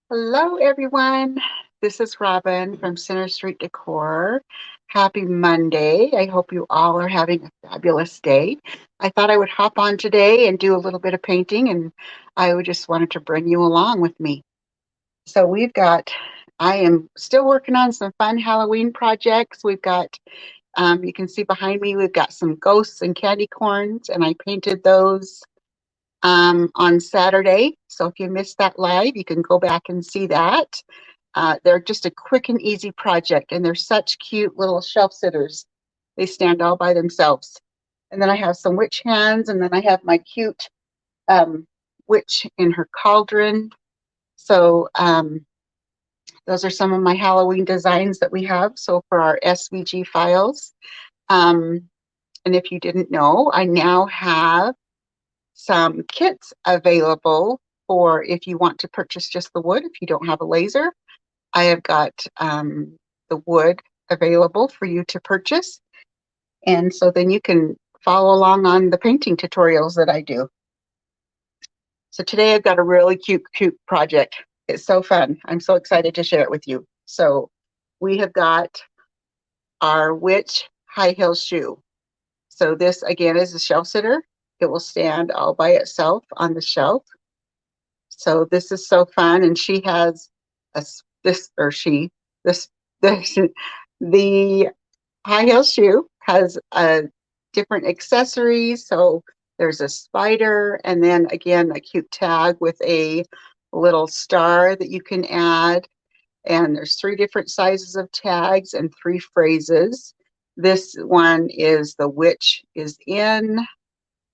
Hello, everyone. This is Robin from Center Street Decor. Happy Monday. I hope you all are having a fabulous day. I thought I would hop on today and do a little bit of painting, and just wanted to bring you along with me. So I am still working on some fun Halloween projects. You can see behind me, we've got some ghosts and candy corns, and I painted those on Saturday. So if you missed that live, you can go back and see that. They're just a quick and easy project, and they're such cute little shelf sitters. They stand all by themselves. And then I have some witch hands, and then I have my cute witch in her cauldron. So those are some of my Halloween designs that we have. So for our SVG files. Um, and if you didn't know, I now have some kits available for if you want to purchase just the wood, if you don't have a laser. I have got the wood available for you to purchase. And so then you can follow along on the painting tutorials that I do. So today I've got a really cute project. It's so fun. I'm so excited to share it with you. So we have got our witch high heel shoe. So this again is a shelf sitter. It will stand all by itself on the shelf. So this is so fun, and she has a this or she this the the high heel shoe has different accessories. So there's a spider, and then again a cute tag with a little star that you can add. And there's 3 different sizes of tags and 3 phrases. This one is the witch is in.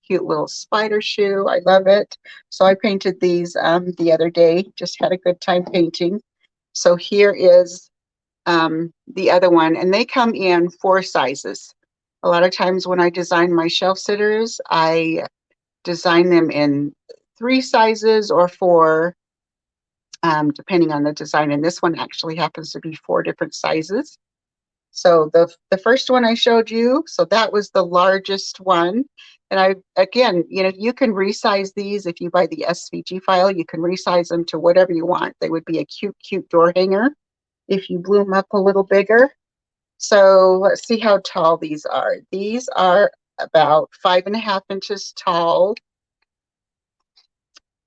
Cute little spider shoe. I love it. So I painted these the other day. Just had a good time painting. So here is the other one, and they come in 4 sizes. A lot of times when I design my shelf sitters, I design them in 3 sizes or 4, depending on the design. And this one actually happens to be 4 different sizes. So the first one I showed you, so that was the largest one. And again, you can resize these. If you buy the SVG file, you can resize them to whatever you want. They would be a cute door hanger if you blew them up a little bigger. So let's see how tall these are. These are about 5.5 inches tall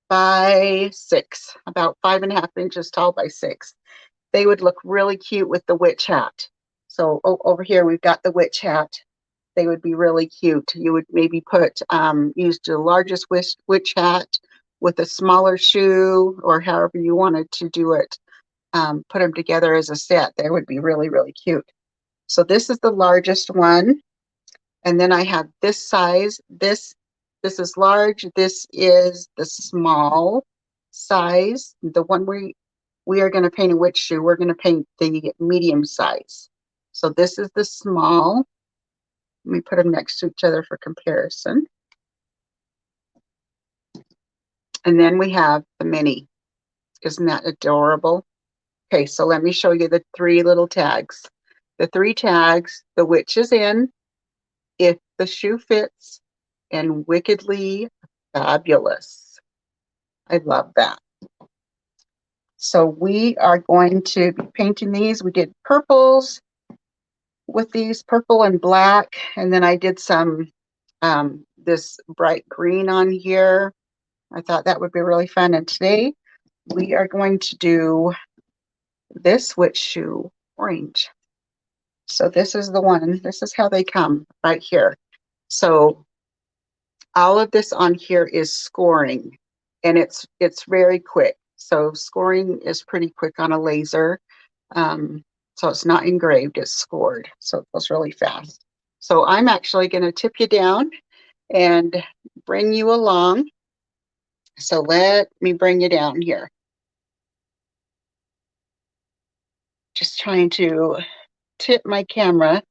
by 6, about 5.5 inches tall by 6. They would look really cute with the witch hat. So over here, we've got the witch hat. They would be really cute. You would maybe use the largest witch hat with a smaller shoe, or however you wanted to do it. Put them together as a set. They would be really cute. So this is the largest one. And then I have this size. This is large. This is the small size. The one we are going to paint a witch shoe. We're going to paint the medium size. So this is the small. Let me put them next to each other for comparison. And then we have the mini. Isn't that adorable? Okay, so let me show you the 3 little tags. The 3 tags, the witch is in, if the shoe fits, and wickedly fabulous. I love that. So we are going to be painting these. We did purples with these, purple and black, and then I did some this bright green on here. I thought that would be really fun. And today we are going to do this witch shoe orange. So this is the one. This is how they come right here. So all of this on here is scoring, and it's very quick. So scoring is pretty quick on a laser. So it's not engraved, it's scored. So it goes really fast. So I'm actually going to tip you down and bring you along. So let me bring you down here. Just trying to tip my camera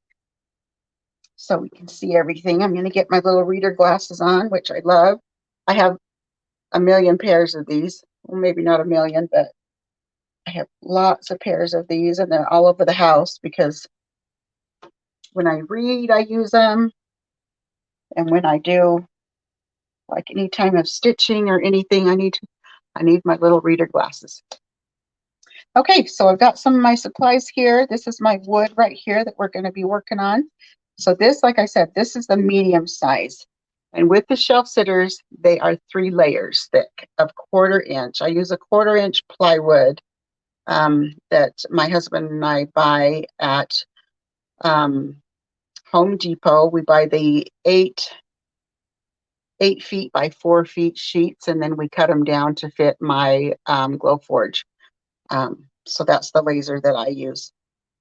so we can see everything. I'm going to get my little reader glasses on, which I love. I have a million pairs of these. Well, maybe not a million, but I have lots of pairs of these, and they're all over the house because when I read, I use them. And when I do, like any time of stitching or anything, I need my little reader glasses. Okay, so I've got some of my supplies here. This is my wood right here that we're going to be working on. So this, like I said, this is the medium size. And with the shelf sitters, they are 3 layers thick of 1/4 inch. I use a 1/4 inch plywood that my husband and I buy at um, Home Depot. We buy the 8 feet by 4 feet sheets, and then we cut them down to fit my Glowforge. So that's the laser that I use.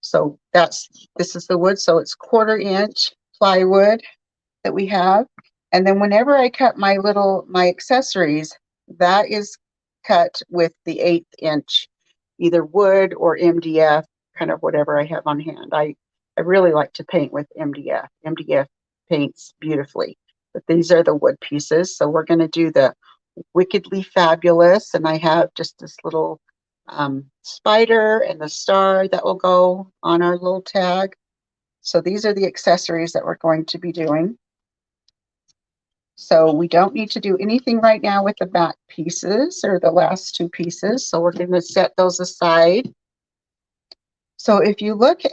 So this is the wood. So it's 1/4 inch plywood that we have. And then whenever I cut my accessories, that is cut with the 1/8 inch, either wood or MDF, kind of whatever I have on hand. I really like to paint with MDF. MDF paints beautifully. But these are the wood pieces. So we're going to do the Wickedly Fabulous, and I have just this little spider and the star that will go on our little tag. So these are the accessories that we're going to be doing. So we don't need to do anything right now with the back pieces or the last 2 pieces. So we're going to set those aside. So um, if you look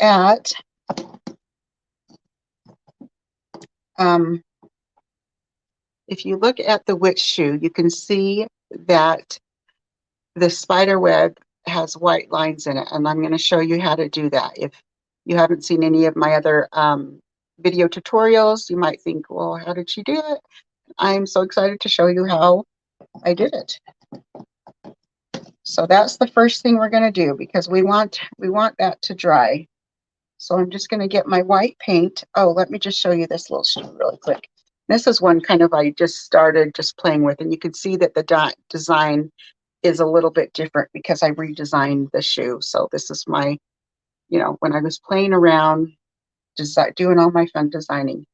at the witch shoe, you can see that the spider web has white lines in it, and I'm going to show you how to do that. If you haven't seen any of my other video tutorials, you might think, well, how did she do it? I'm so excited to show you how I did it. So that's the first thing we're going to do, because we want that to dry. So I'm just going to get my white paint. Oh, let me just show you this little shoe really quick. This is one kind of I just started just playing with, and you can see that the design is a little bit different because I redesigned the shoe. So this is my, when I was playing around, doing all my fun designing.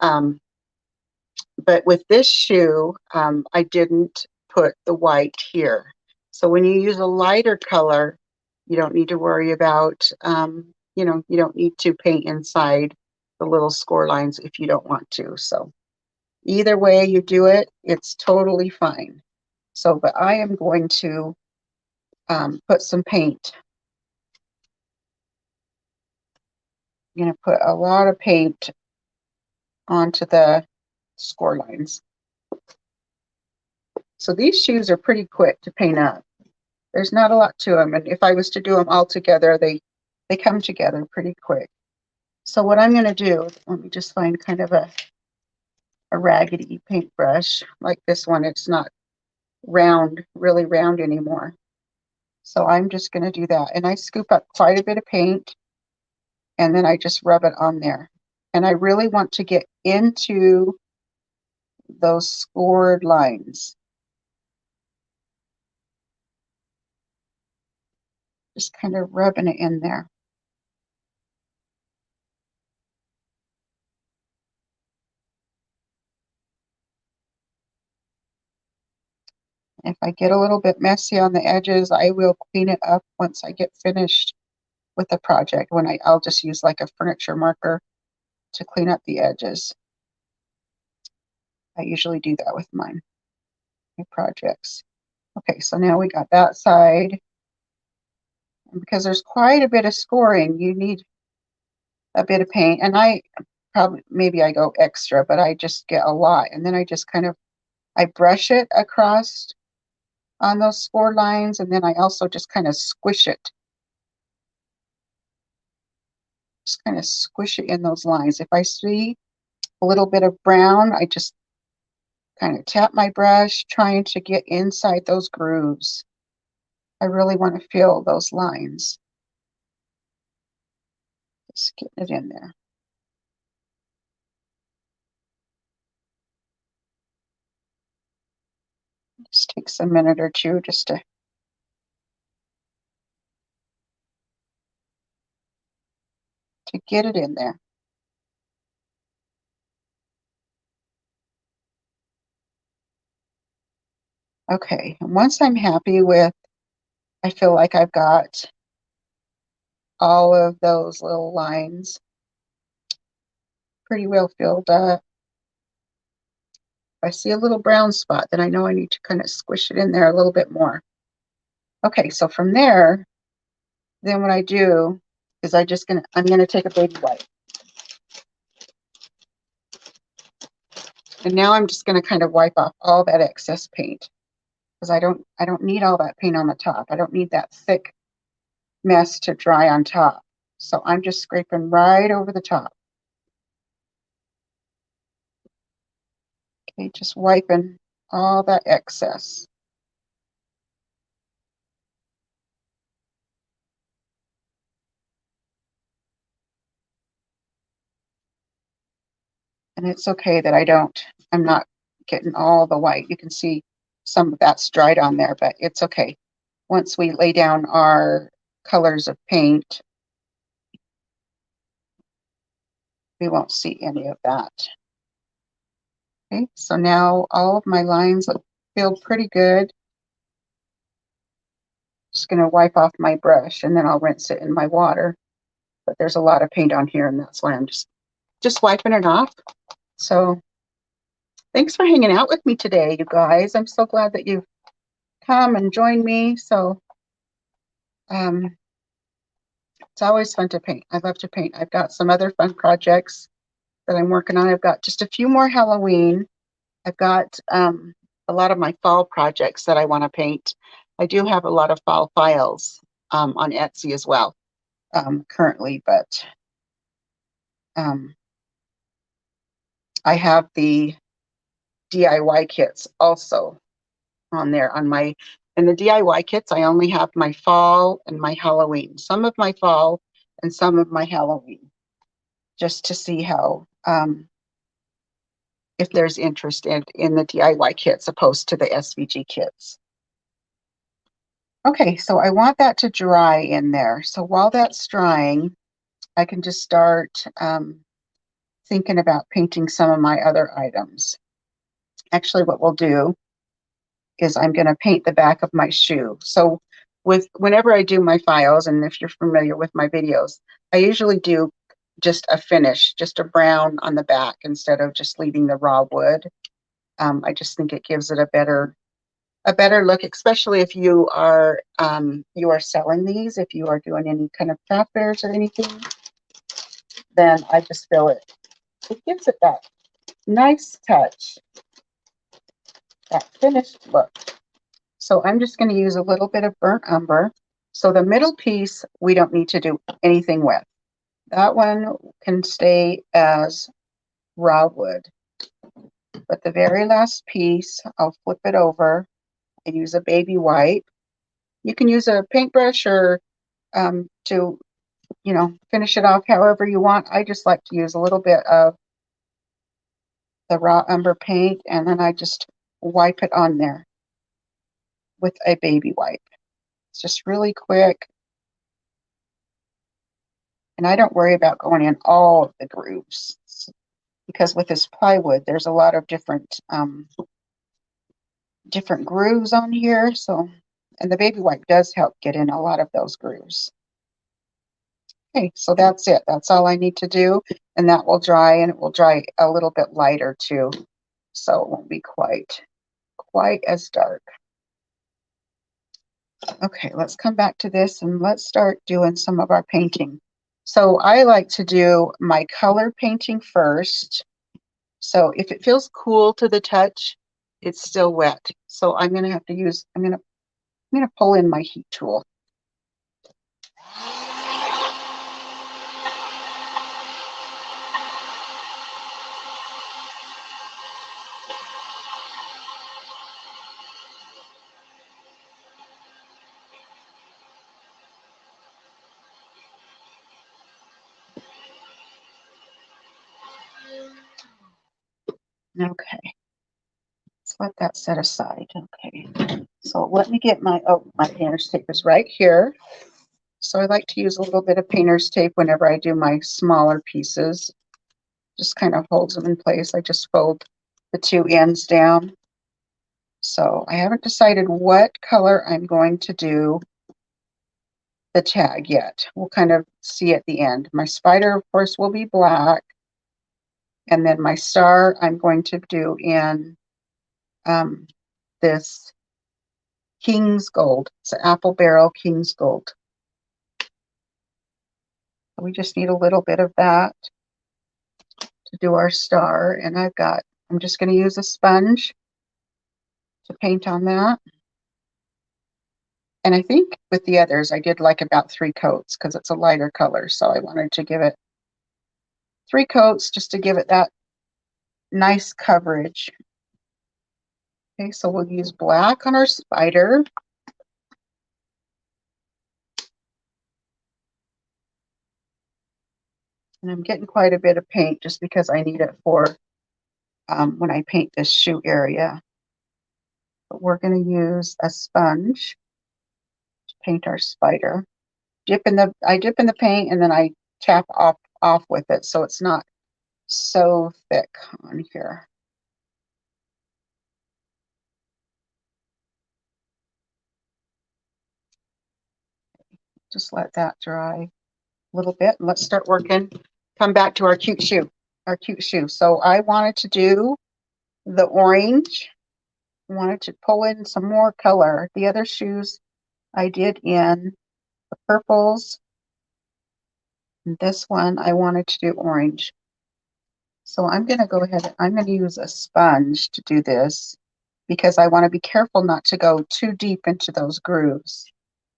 But with this shoe, I didn't put the white here. So when you use a lighter color, you don't need to worry about, you don't need to paint inside the little score lines if you don't want to. So either way you do it, it's totally fine. So, but I am going to put some paint. I'm going to put a lot of paint onto the score lines. So these shoes are pretty quick to paint up. There's not a lot to them, and if I was to do them all together, they come together pretty quick. So what I'm going to do, let me just find kind of a raggedy paintbrush like this one. It's not really round anymore. So I'm just going to do that, and I scoop up quite a bit of paint, and then I just rub it on there. And I really want to get into those scored lines. Just kind of rubbing it in there. If I get a little bit messy on the edges, I will clean it up once I get finished with the project. I'll just use like a furniture marker to clean up the edges. I usually do that with my projects. Okay, so now we got that side. And because there's quite a bit of scoring, you need a bit of paint. And maybe I go extra, but I just get a lot. And then I brush it across on those score lines, and then I also just kind of squish it. Just kind of squish it in those lines. If I see a little bit of brown, I just kind of tap my brush, trying to get inside those grooves. I really want to feel those lines. Just getting it in there. Just takes a minute or two just to get it in there. Okay, and once I'm happy with, I feel like I've got all of those little lines pretty well filled up. If I see a little brown spot, then I know I need to kind of squish it in there a little bit more. Okay, so from there, then what I do is I'm gonna take a baby wipe. And now I'm just gonna kind of wipe off all that excess paint because I don't need all that paint on the top. I don't need that thick mess to dry on top. So I'm just scraping right over the top. Okay, just wiping all that excess. And it's okay that I'm not getting all the white. You can see some of that's dried on there, but it's okay. Once we lay down our colors of paint, we won't see any of that. Okay, so now all of my lines feel pretty good. Just going to wipe off my brush and then I'll rinse it in my water. But there's a lot of paint on here and that's why I'm just wiping it off. So thanks for hanging out with me today, you guys. I'm so glad that you've come and joined me. So it's always fun to paint. I love to paint. I've got some other fun projects that I'm working on. I've got just a few more Halloween. I've got a lot of my fall projects that I want to paint. I do have a lot of fall files on Etsy as well currently, but I have the DIY kits also on there in the DIY kits. I only have my fall and my Halloween, some of my fall and some of my Halloween, just to see how if there's interest in the DIY kits opposed to the SVG kits. Okay, so I want that to dry in there. So while that's drying, I can just start thinking about painting some of my other items. Actually, what we'll do is I'm going to paint the back of my shoe. So whenever I do my files, and if you're familiar with my videos, I usually do just a finish, just a brown on the back instead of just leaving the raw wood. I just think it gives it a better look, especially if you are selling these. If you are doing any kind of craft fairs or anything, then I just feel it gives it that nice touch, that finished look. So I'm just going to use a little bit of burnt umber. So the middle piece, we don't need to do anything with. That one can stay as raw wood. But the very last piece, I'll flip it over and use a baby wipe. You can use a paintbrush or to, finish it off however you want. I just like to use a little bit of the raw umber paint, and then I just wipe it on there with a baby wipe. It's just really quick. And I don't worry about going in all of the grooves because with this plywood, there's a lot of different grooves on here. So, and the baby wipe does help get in a lot of those grooves. Okay, so that's it. That's all I need to do. And that will dry, and it will dry a little bit lighter too. So it won't be quite as dark. Okay, let's come back to this and let's start doing some of our painting. So I like to do my color painting first. So if it feels cool to the touch, it's still wet. So I'm going to have to use, I'm going to pull in my heat tool. Okay, let's let that set aside. Okay, so let me get my painter's tape is right here. So I like to use a little bit of painter's tape whenever I do my smaller pieces. Just kind of holds them in place. I just fold the two ends down. So I haven't decided what color I'm going to do the tag yet. We'll kind of see at the end. My spider, of course, will be black. And then my star, I'm going to do in this King's Gold. It's an apple barrel King's Gold. We just need a little bit of that to do our star. And I'm just going to use a sponge to paint on that. And I think with the others, I did like about 3 coats because it's a lighter color. So I wanted to give it 3 coats just to give it that nice coverage. Okay, so we'll use black on our spider. And I'm getting quite a bit of paint just because I need it for when I paint this shoe area. But we're going to use a sponge to paint our spider. I dip in the paint and then I tap off with it so it's not so thick on here. Just let that dry a little bit. And let's start working. Come back to our cute shoe. So I wanted to do the orange. I wanted to pull in some more color. The other shoes I did in the purples. And this one I wanted to do orange. So I'm going to go ahead. I'm going to use a sponge to do this because I want to be careful not to go too deep into those grooves.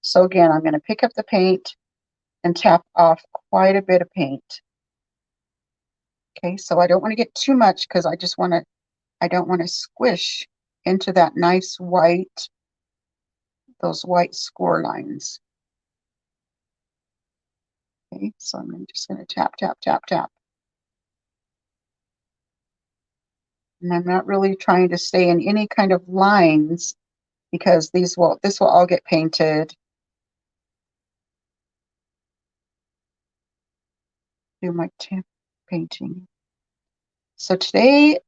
So again, I'm going to pick up the paint and tap off quite a bit of paint. Okay, so I don't want to get too much because I don't want to squish into that nice white, those white score lines. Okay, so I'm just going to tap, tap, tap, tap. And I'm not really trying to stay in any kind of lines because this will all get painted. Do my painting. So today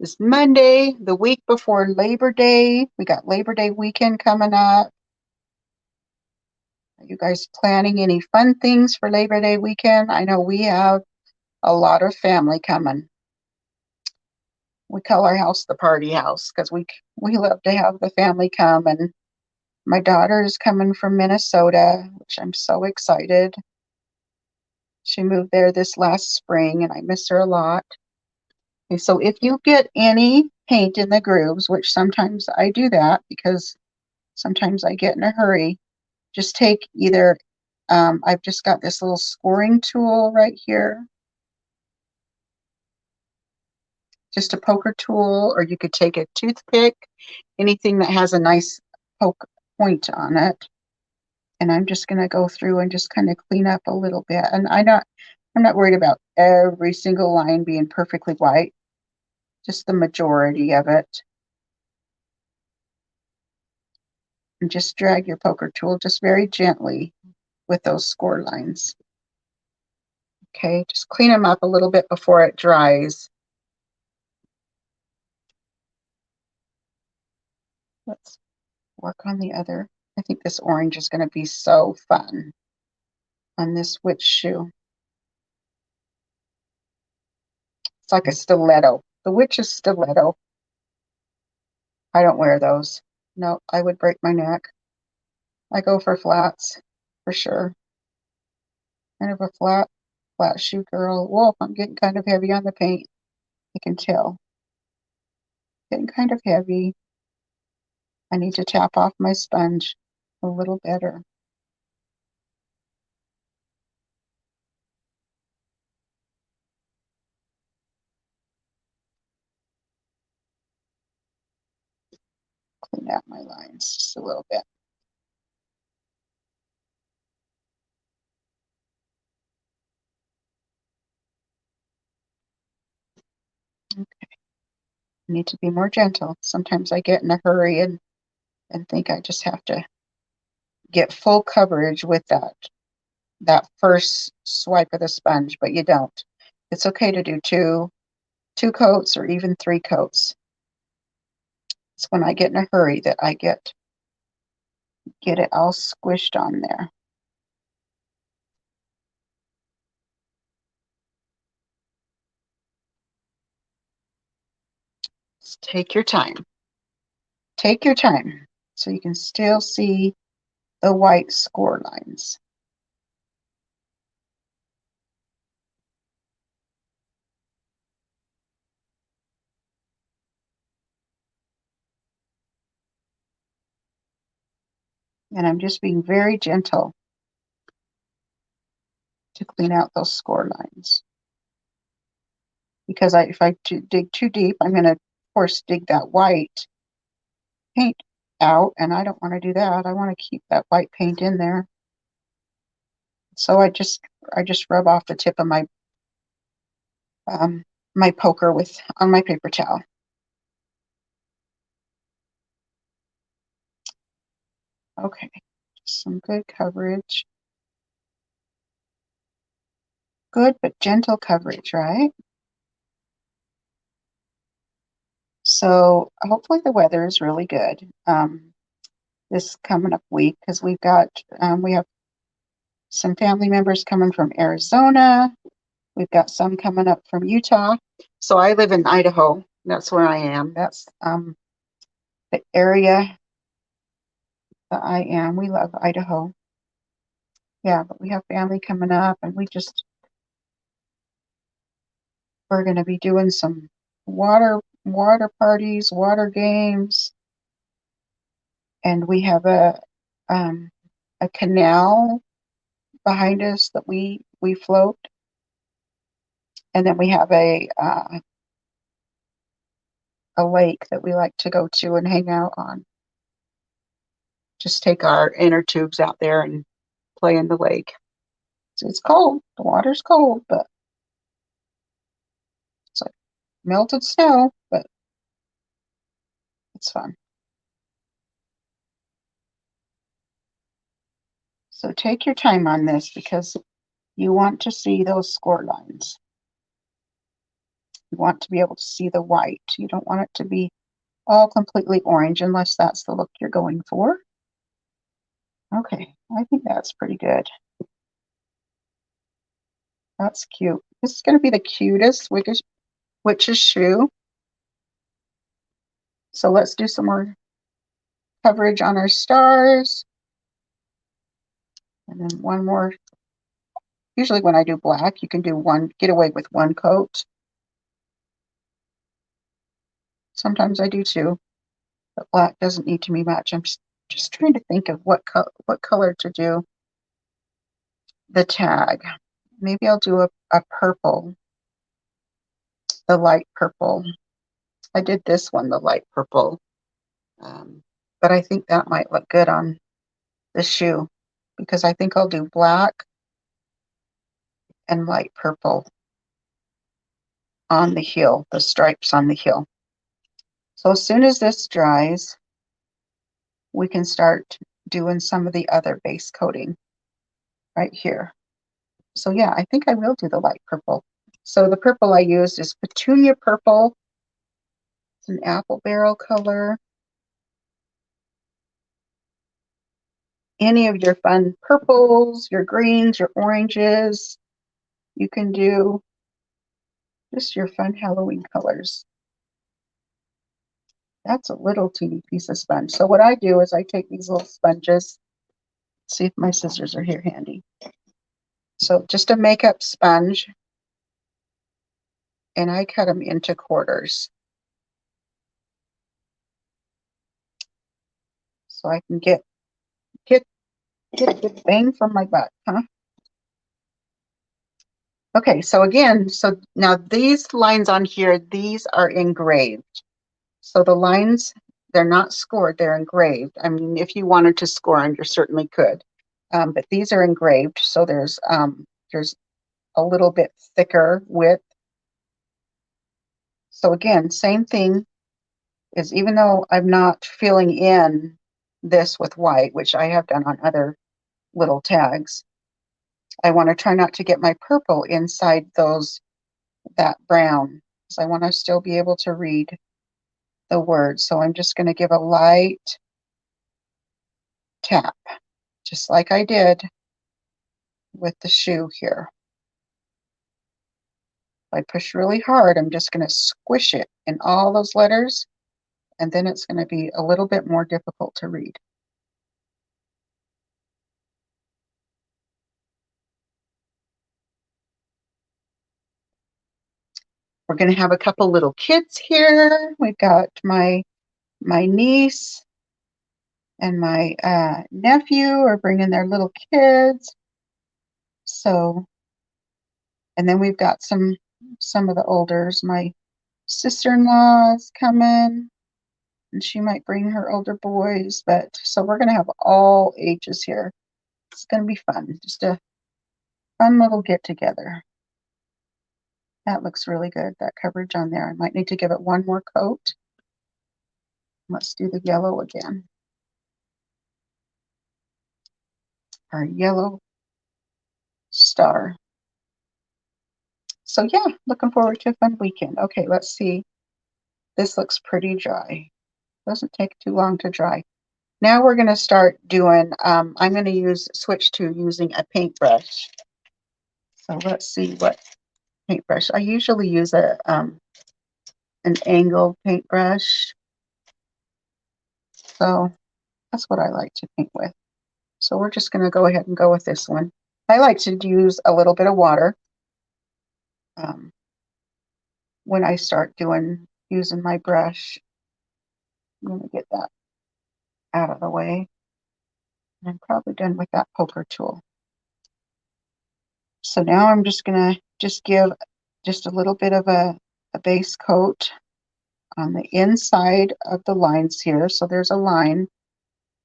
is Monday, the week before Labor Day. We got Labor Day weekend coming up. Are you guys planning any fun things for Labor Day weekend? I know we have a lot of family coming. We call our house the party house because we love to have the family come. And my daughter is coming from Minnesota, which I'm so excited. She moved there this last spring and I miss her a lot. Okay, so if you get any paint in the grooves, which sometimes I do that because sometimes I get in a hurry, just take either, I've just got this little scoring tool right here, just a poker tool, or you could take a toothpick, anything that has a nice poke point on it. And I'm just going to go through and just kind of clean up a little bit. And I'm not worried about every single line being perfectly white, just the majority of it. And just drag your poker tool just very gently with those score lines. Okay, just clean them up a little bit before it dries. Let's work on the other. I think this orange is going to be so fun on this witch shoe. It's like a stiletto. The witch's stiletto. I don't wear those. No, I would break my neck. I go for flats, for sure. Kind of a flat shoe girl. Whoa, I'm getting kind of heavy on the paint. I can tell. Getting kind of heavy. I need to tap off my sponge a little better. Clean out my lines just a little bit. Okay. I need to be more gentle. Sometimes I get in a hurry and think I just have to get full coverage with that first swipe of the sponge, but you don't. It's okay to do two coats or even 3 coats. It's when I get in a hurry that I get it all squished on there. Just take your time. Take your time so you can still see the white score lines. And I'm just being very gentle to clean out those score lines. Because if I dig too deep, I'm going to, of course, dig that white paint out, and I don't want to do that. I want to keep that white paint in there. So I just rub off the tip of my my poker on my paper towel. Okay, some good coverage. Good but gentle coverage, right? So hopefully the weather is really good this coming up week, because we have some family members coming from Arizona. We've got some coming up from Utah. So I live in Idaho. That's where I am. That's the area that I am. We love Idaho. Yeah, but we have family coming up, and we're going to be doing some water parties, water games, and we have a canal behind us that we float, and then we have a lake that we like to go to and hang out on. Just take our inner tubes out there and play in the lake. It's cold. The water's cold, but it's like melted snow, but it's fun. So take your time on this, because you want to see those score lines. You want to be able to see the white. You don't want it to be all completely orange unless that's the look you're going for. Okay, I think that's pretty good. That's cute. This is going to be the cutest witch's shoe. So let's do some more coverage on our stars. And then one more. Usually when I do black, you can get away with one coat. Sometimes I do two, but black doesn't need to be much. I'm just trying to think of what color to do the tag. Maybe I'll do a purple, the light purple. I did this one, the light purple, but I think that might look good on the shoe, because I think I'll do black and light purple on the heel, the stripes on the heel. So as soon as this dries, we can start doing some of the other base coating right here. So yeah, I think I will do the light purple. So the purple I used is Petunia Purple. It's an apple barrel color. Any of your fun purples, your greens, your oranges, you can do just your fun Halloween colors. That's a little teeny piece of sponge. So what I do is I take these little sponges. See if my scissors are here handy. So just a makeup sponge, and I cut them into quarters, so I can get a good bang from my butt, huh? Okay, so again, so now these lines on here, these are engraved. So the lines, they're not scored, they're engraved. I mean, if you wanted to score them, you certainly could. But these are engraved, so there's a little bit thicker width. So again, same thing, is even though I'm not filling in this with white, which I have done on other little tags, I want to try not to get my purple inside that brown, because I want to still be able to read the words. So I'm just going to give a light tap, just like I did with the shoe here. If I push really hard, I'm just going to squish it in all those letters, and then it's going to be a little bit more difficult to read. We're going to have a couple little kids here. We've got my niece and my nephew are bringing their little kids. So, and then we've got some of the olders. My sister-in-law is coming, and she might bring her older boys. But so we're gonna have all ages here. It's gonna be fun. Just a fun little get together. That looks really good. That coverage on there. I might need to give it one more coat. Let's do the yellow again. Our yellow star. So yeah, looking forward to a fun weekend. Okay, let's see. This looks pretty dry. Doesn't take too long to dry. Now we're going to start doing, I'm going to switch to using a paintbrush. So let's see what paintbrush. I usually use an angled paintbrush. So that's what I like to paint with. So we're just going to go ahead and go with this one. I like to use a little bit of water when I start using my brush. I'm going to get that out of the way. And I'm probably done with that poker tool. So now I'm just going to give just a little bit of a base coat on the inside of the lines here. So there's a line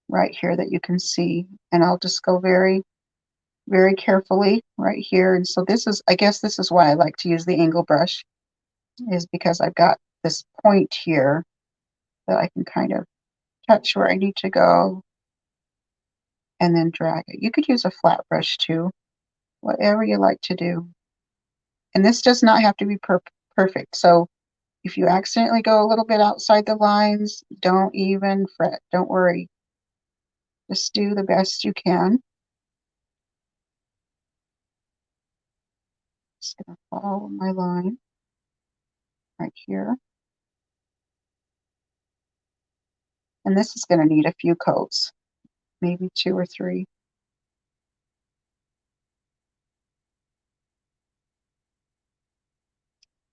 right here that you can see. And I'll just go very, very carefully right here. And so this is, I guess this is why I like to use the angle brush, is because I've got this point here that I can kind of touch where I need to go and then drag it. You could use a flat brush too, whatever you like to do. And this does not have to be perfect. So if you accidentally go a little bit outside the lines, don't even fret. Don't worry. Just do the best you can. Just going to follow my line right here. And this is going to need a few coats, maybe 2 or 3.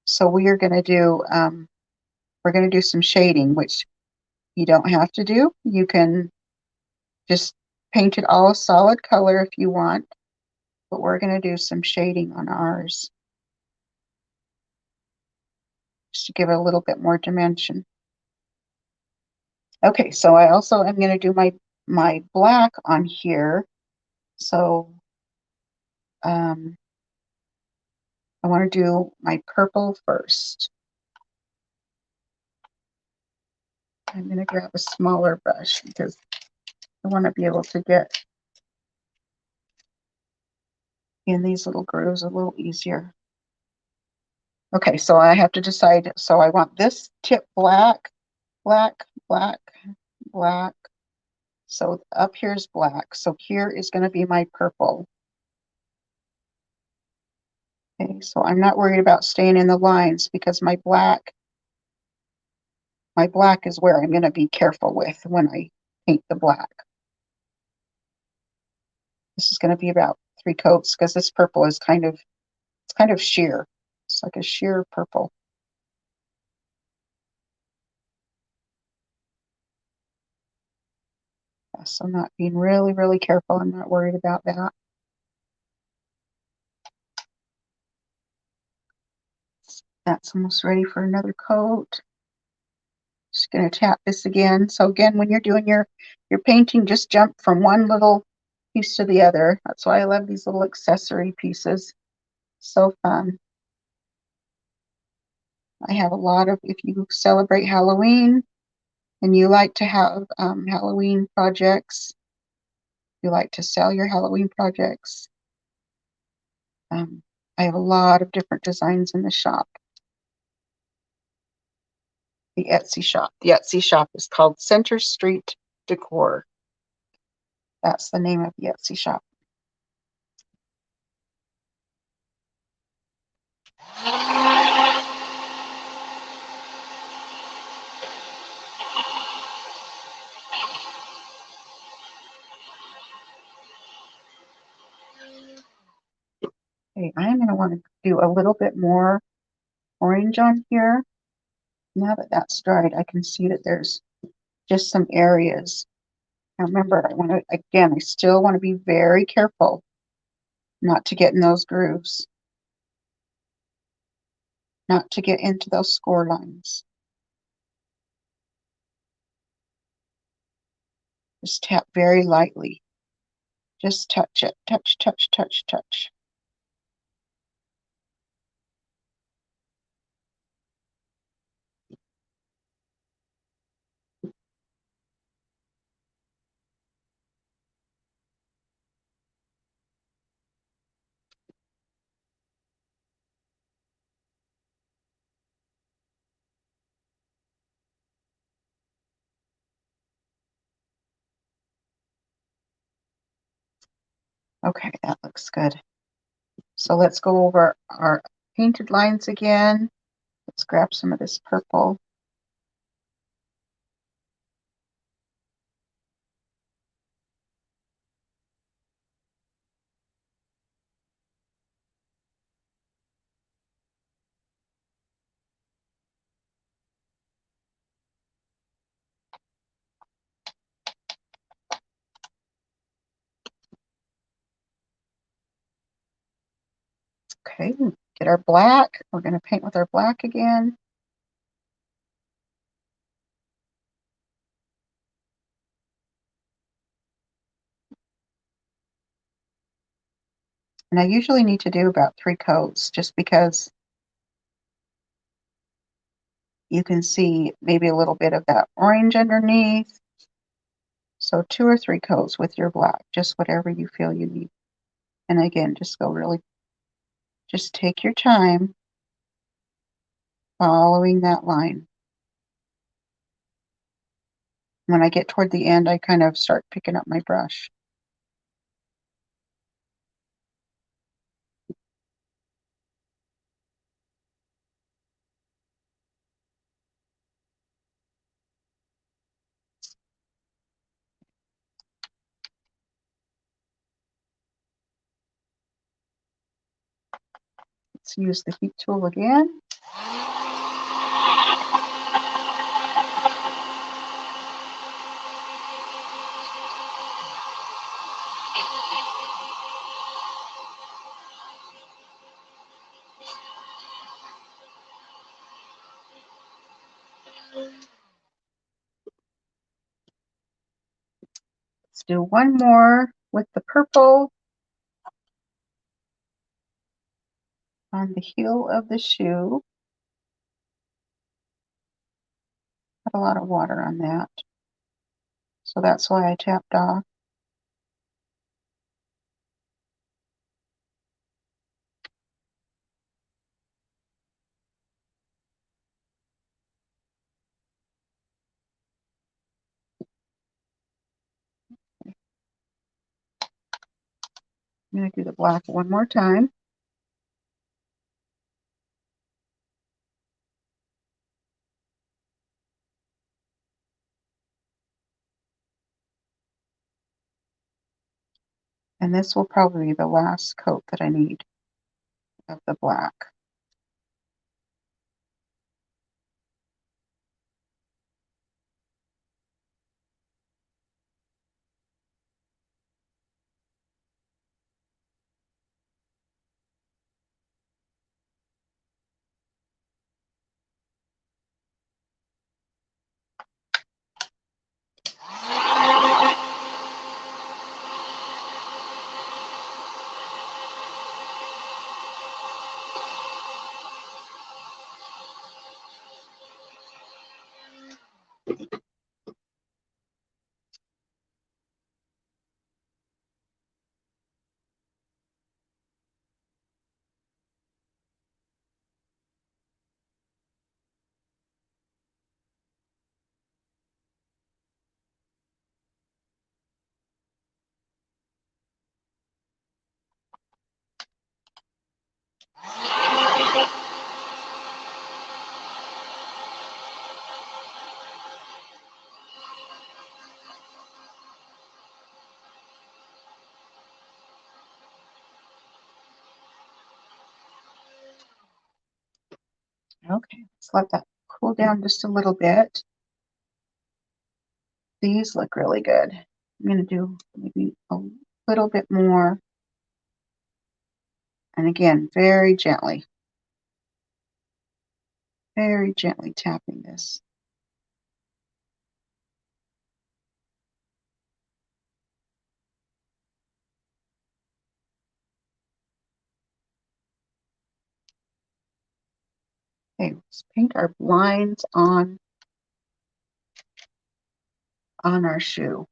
So we are going to do, we're going to do some shading, which you don't have to do. You can just paint it all a solid color if you want, but we're going to do some shading on ours just to give it a little bit more dimension. Okay, so I also am going to do my black on here. So I want to do my purple first. I'm going to grab a smaller brush because I want to be able to get in these little grooves a little easier. Okay, so I have to decide. So I want this tip black, black, black, black. So up here is black. So here is going to be my purple. Okay, so I'm not worried about staying in the lines because my black is where I'm going to be careful with when I paint the black. This is going to be about 3 coats because this purple is kind of sheer. It's like a sheer purple. Yeah, so I'm not being really, really careful. I'm not worried about that. That's almost ready for another coat. Just going to tap this again. So again, when you're doing your painting, just jump from one little piece to the other. That's why I love these little accessory pieces. So fun. I have a lot of, if you celebrate Halloween and you like to have Halloween projects, you like to sell your Halloween projects, I have a lot of different designs in the shop. The Etsy shop. The Etsy shop is called Center Street Decor. That's the name of the Etsy shop. Okay, I'm going to want to do a little bit more orange on here. Now that that's dried, I can see that there's just some areas Now remember, I still want to be very careful not to get in those grooves, not to get into those score lines. Just tap very lightly. Just touch it. Touch, touch, touch, touch. Okay, that looks good. So let's go over our painted lines again. Let's grab some of this purple. Okay, get our black. We're going to paint with our black again. And I usually need to do about 3 coats just because you can see maybe a little bit of that orange underneath. So 2 or 3 coats with your black, just whatever you feel you need. And again, just take your time following that line. When I get toward the end, I kind of start picking up my brush. Let's use the heat tool again. Let's do one more with the purple on the heel of the shoe. Got a lot of water on that. So that's why I tapped off. I'm going to do the black one more time. And this will probably be the last coat that I need of the black. Okay, let's let that cool down just a little bit. These look really good. I'm going to do maybe a little bit more. And again, very gently tapping this. Okay, let's paint our lines on our shoe.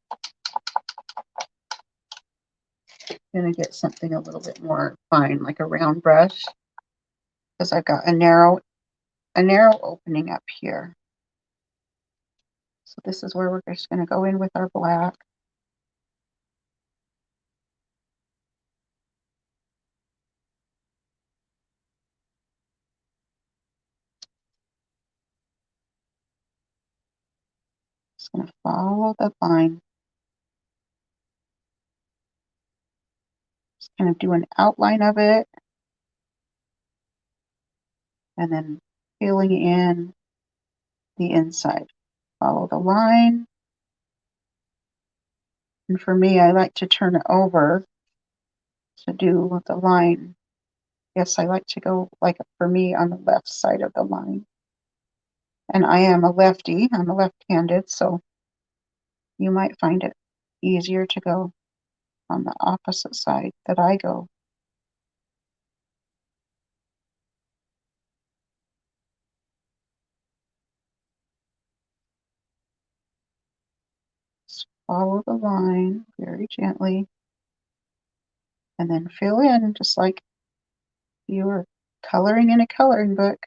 I'm going to get something a little bit more fine, like a round brush, because I've got a narrow opening up here. So this is where we're just going to go in with our black. Just going to follow the line. Just kind of do an outline of it, and then filling in the inside. Follow the line. And for me, I like to turn it over to do the line. Yes, I like to go, like for me, on the left side of the line. And I am a lefty. I'm a left-handed, so you might find it easier to go on the opposite side that I go. Just follow the line very gently, and then fill in just like you were coloring in a coloring book.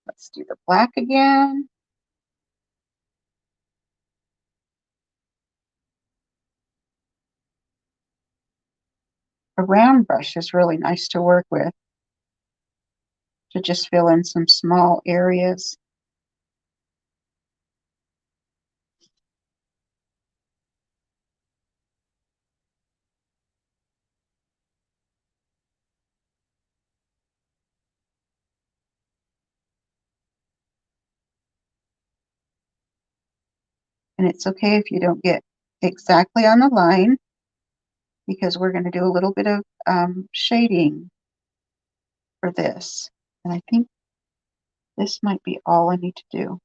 Let's do the black again. A round brush is really nice to work with, to just fill in some small areas. And it's okay if you don't get exactly on the line, because we're going to do a little bit of shading for this. And I think this might be all I need to do.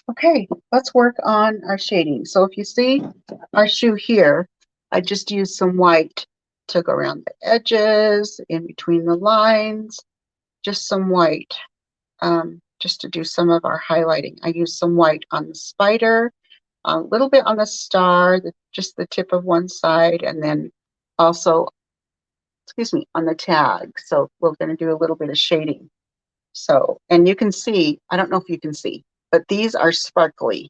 Okay, let's work on our shading. So if you see our shoe here, I just used some white to go around the edges, in between the lines, just some white, just to do some of our highlighting. I used some white on the spider, a little bit on the star, just the tip of one side, and then also, excuse me, on the tag. So we're going to do a little bit of shading. So, and you can see, I don't know if you can see, but these are sparkly.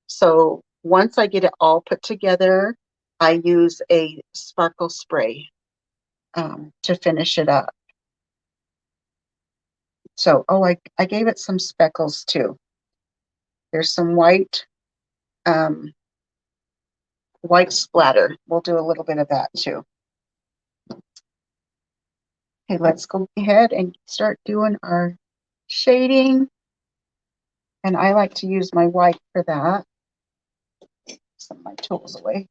So once I get it all put together, I use a sparkle spray to finish it up. So, oh, I gave it some speckles too. There's some um, white splatter. We'll do a little bit of that too. Okay, let's go ahead and start doing our shading. And I like to use my white for that. Some of my tools away.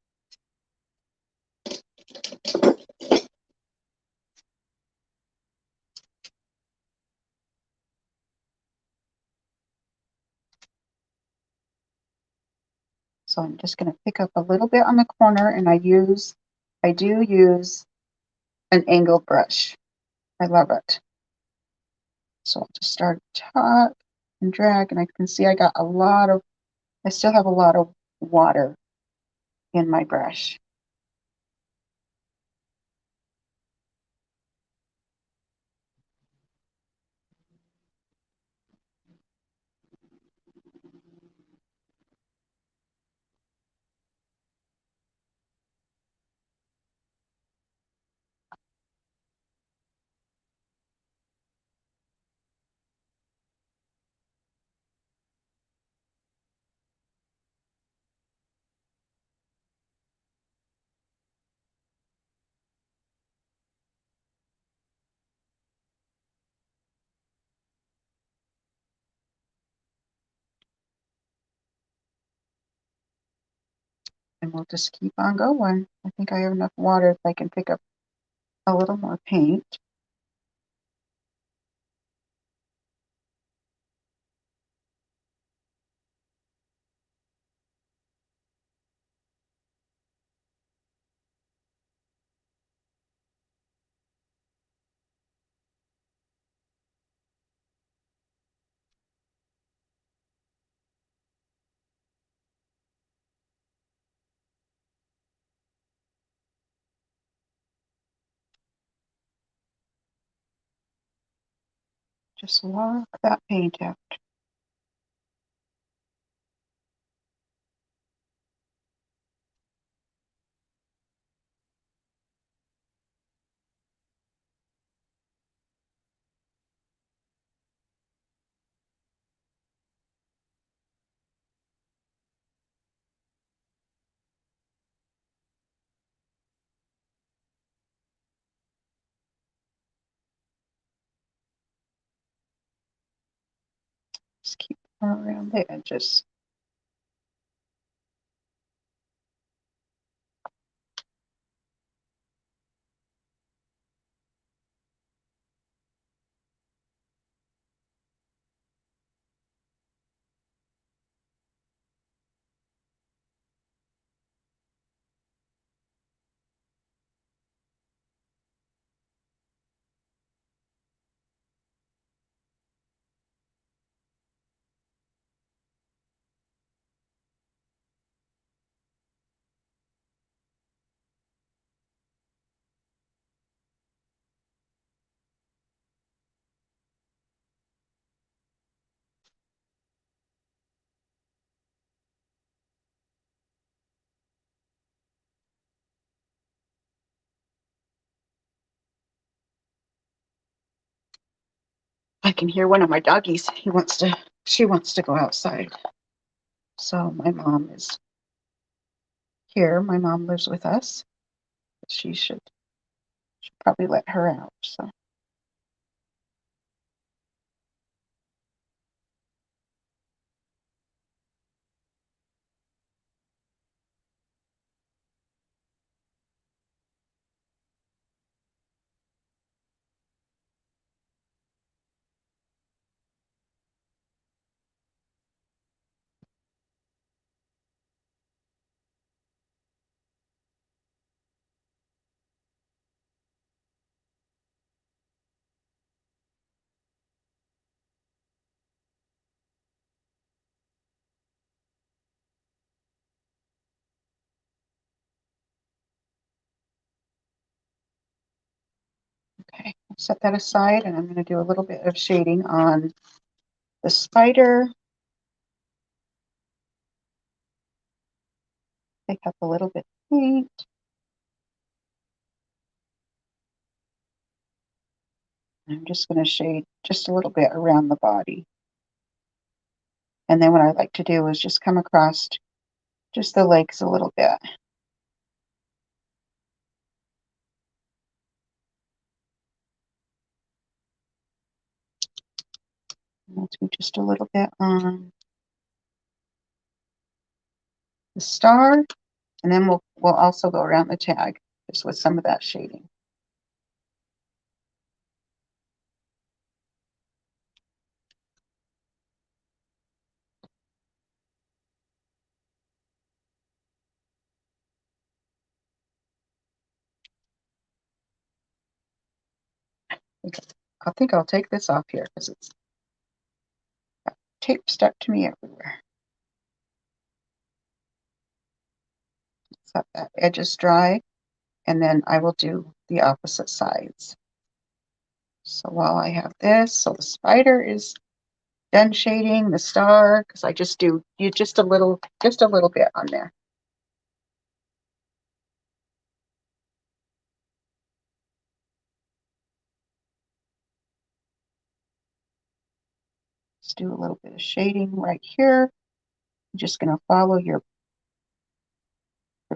So I'm just going to pick up a little bit on the corner, and I do use an angled brush. I love it. So I'll just start at the top and drag, and I can see I still have a lot of water in my brush. And we'll just keep on going. I think I have enough water if I can pick up a little more paint. Just lock that paint out. Just keep going around the edges. I can hear one of my doggies. She wants to go outside. So my mom is here. My mom lives with us. Should probably let her out. So okay, I'll set that aside, and I'm going to do a little bit of shading on the spider. Pick up a little bit of paint. I'm just going to shade just a little bit around the body. And then what I like to do is just come across just the legs a little bit. We'll do just a little bit on the star, and then we'll also go around the tag just with some of that shading. I think I'll take this off here because it's got tape stuck to me everywhere. So that edge is dry, and then I will do the opposite sides. So while I have this, so the spider is done shading, the star, because I just do just a little bit on there. Just do a little bit of shading right here. I'm just going to follow your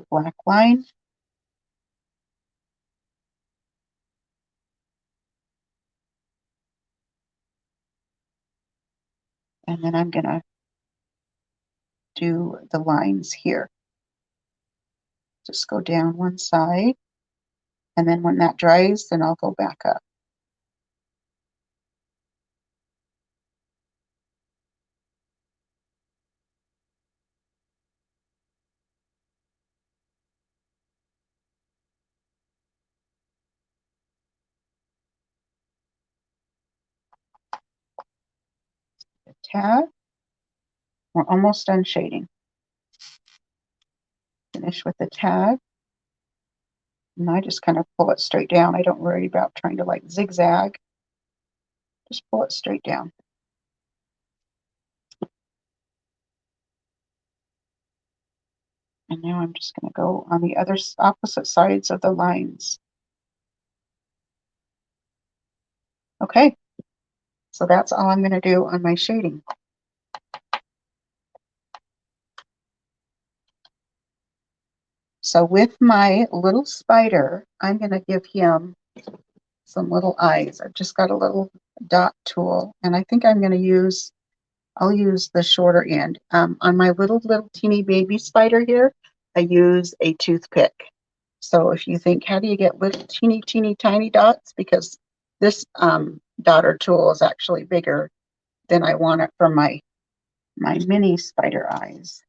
black line. And then I'm going to do the lines here. Just go down one side. And then when that dries, then I'll go back up. The tab. We're almost done shading. Finish with the tag. And I just kind of pull it straight down. I don't worry about trying to like zigzag. Just pull it straight down. And now I'm just going to go on the other opposite sides of the lines. Okay, so that's all I'm going to do on my shading. So with my little spider, I'm going to give him some little eyes. I've just got a little dot tool, and I think I'm going to I'll use the shorter end. On my little teeny baby spider here, I use a toothpick. So if you think, how do you get little teeny tiny dots? Because this dotter tool is actually bigger than I want it for my mini spider eyes.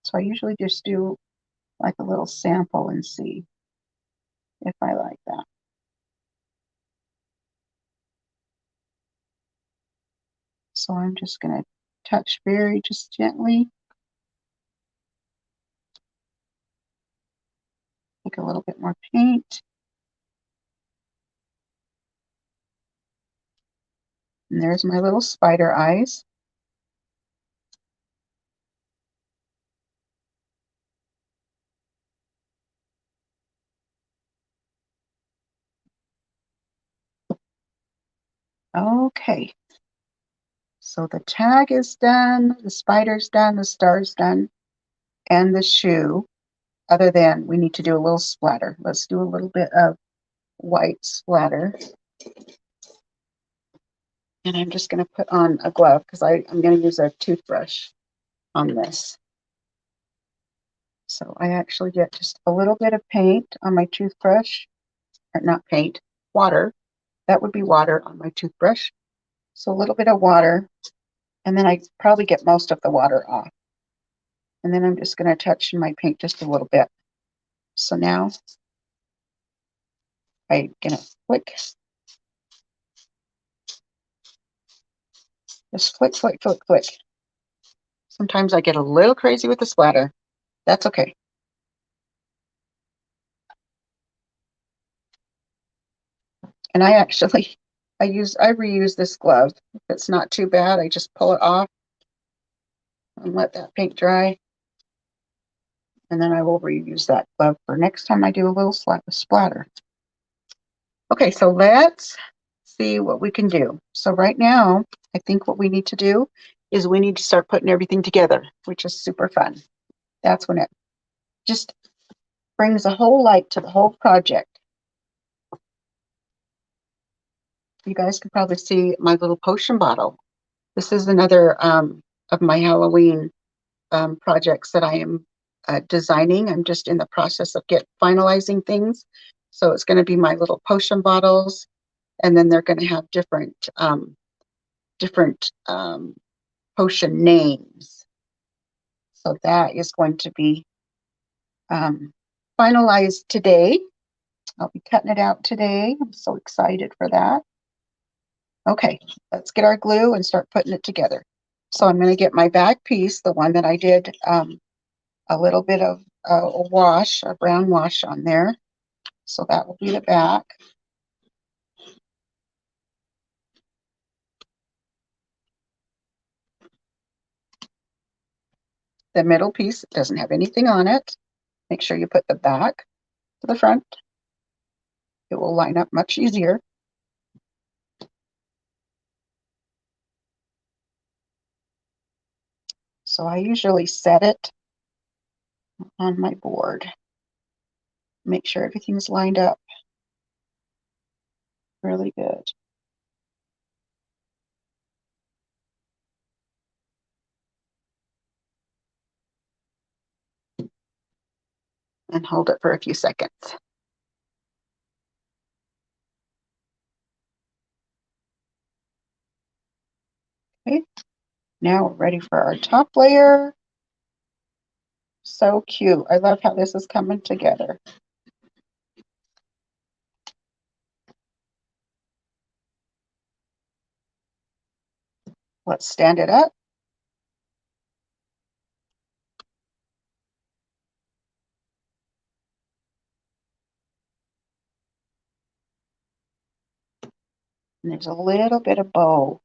So I usually just do like a little sample and see if I like that. So I'm just going to touch very just gently. Take a little bit more paint. And there's my little spider eyes. Okay. So the tag is done, the spider's done, the star's done, and the shoe. Other than we need to do a little splatter. Let's do a little bit of white splatter. And I'm just going to put on a glove because I'm going to use a toothbrush on this. So I actually get just a little bit of paint on my toothbrush, or not paint, water. That would be water on my toothbrush. So a little bit of water, and then I probably get most of the water off. And then I'm just going to touch my paint just a little bit. So now I'm going to flick. Just flick, flick, flick, flick. Sometimes I get a little crazy with the splatter. That's okay. And I actually, I reuse this glove. If it's not too bad, I just pull it off and let that paint dry. And then I will reuse that glove for next time I do a little splatter. Okay, so let's see what we can do. So right now, I think what we need to do is we need to start putting everything together, which is super fun. That's when it just brings a whole light to the whole project. You guys can probably see my little potion bottle. This is another of my Halloween projects that I am designing. I'm just in the process of finalizing things. So it's going to be my little potion bottles, and then they're going to have different potion names. So that is going to be finalized today. I'll be cutting it out today. I'm so excited for that. Okay, let's get our glue and start putting it together. So I'm going to get my back piece, the one that I did a little bit of a wash, a brown wash on there. So that will be the back. The middle piece doesn't have anything on it. Make sure you put the back to the front. It will line up much easier. So I usually set it on my board. Make sure everything's lined up really good. And hold it for a few seconds. Okay, now we're ready for our top layer. So cute. I love how this is coming together. Let's stand it up. And there's a little bit of bow.